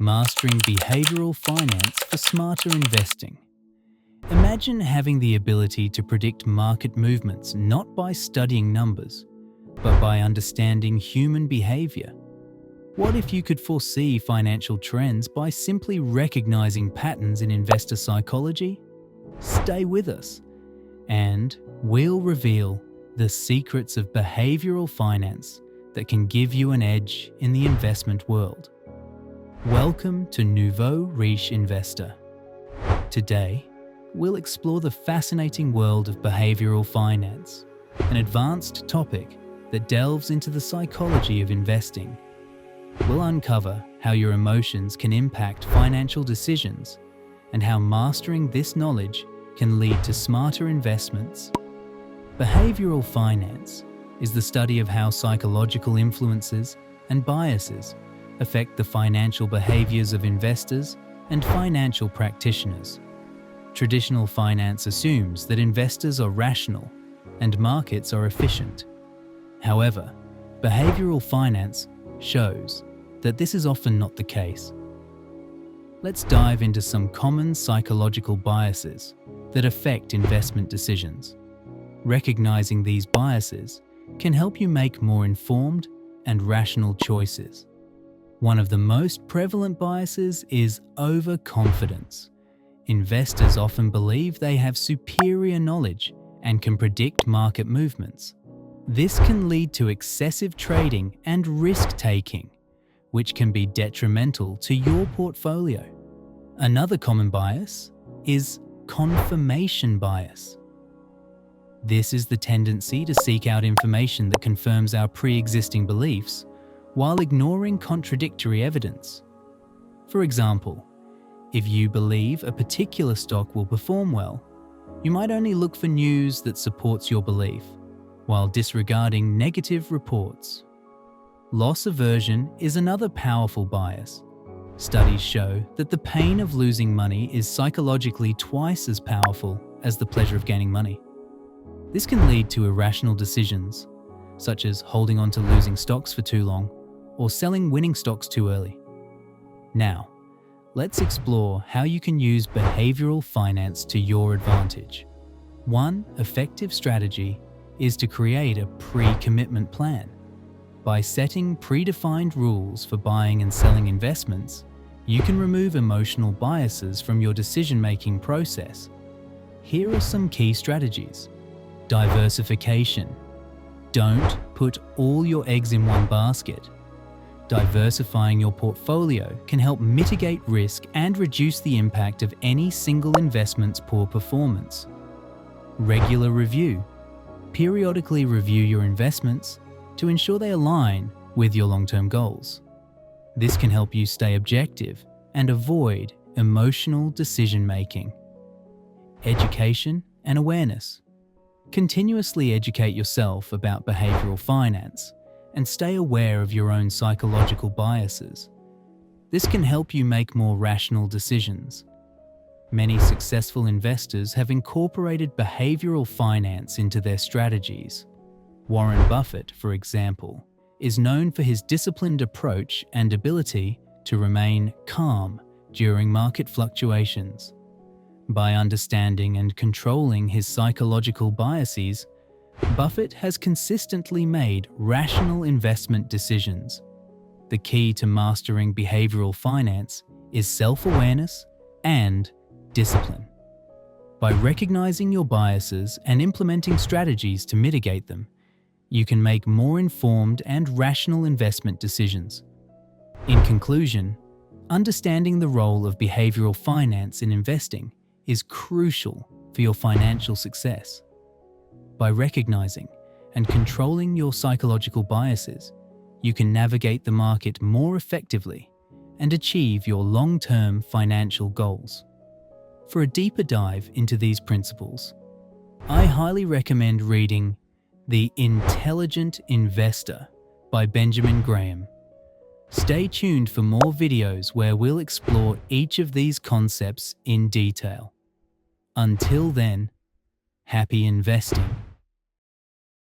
Mastering Behavioral Finance for Smarter Investing. Imagine having the ability to predict market movements not by studying numbers, but by understanding human behavior. What if you could foresee financial trends by simply recognizing patterns in investor psychology? Stay with us, and we'll reveal the secrets of behavioral finance that can give you an edge in the investment world. Welcome to Nouveau Riche Investor. Today, we'll explore the fascinating world of behavioral finance, an advanced topic that delves into the psychology of investing. We'll uncover how your emotions can impact financial decisions and how mastering this knowledge can lead to smarter investments. Behavioral finance is the study of how psychological influences and biases affect the financial behaviors of investors and financial practitioners. Traditional finance assumes that investors are rational and markets are efficient. However, behavioral finance shows that this is often not the case. Let's dive into some common psychological biases that affect investment decisions. Recognizing these biases can help you make more informed and rational choices. One of the most prevalent biases is overconfidence. Investors often believe they have superior knowledge and can predict market movements. This can lead to excessive trading and risk-taking, which can be detrimental to your portfolio. Another common bias is confirmation bias. This is the tendency to seek out information that confirms our pre-existing beliefs while ignoring contradictory evidence. For example, if you believe a particular stock will perform well, you might only look for news that supports your belief, while disregarding negative reports. Loss aversion is another powerful bias. Studies show that the pain of losing money is psychologically twice as powerful as the pleasure of gaining money. This can lead to irrational decisions, such as holding on to losing stocks for too long or selling winning stocks too early. Now, let's explore how you can use behavioral finance to your advantage. One effective strategy is to create a pre-commitment plan. By setting predefined rules for buying and selling investments, you can remove emotional biases from your decision-making process. Here are some key strategies. Diversification. Don't put all your eggs in one basket. Diversifying your portfolio can help mitigate risk and reduce the impact of any single investment's poor performance. Regular review. Periodically review your investments to ensure they align with your long-term goals. This can help you stay objective and avoid emotional decision-making. Education and awareness. Continuously educate yourself about behavioral finance and stay aware of your own psychological biases. This can help you make more rational decisions. Many successful investors have incorporated behavioral finance into their strategies. Warren Buffett, for example, is known for his disciplined approach and ability to remain calm during market fluctuations. By understanding and controlling his psychological biases, Buffett has consistently made rational investment decisions. The key to mastering behavioral finance is self-awareness and discipline. By recognizing your biases and implementing strategies to mitigate them, you can make more informed and rational investment decisions. In conclusion, understanding the role of behavioral finance in investing is crucial for your financial success. By recognizing and controlling your psychological biases, you can navigate the market more effectively and achieve your long-term financial goals. For a deeper dive into these principles, I highly recommend reading The Intelligent Investor by Benjamin Graham. Stay tuned for more videos where we'll explore each of these concepts in detail. Until then, happy investing.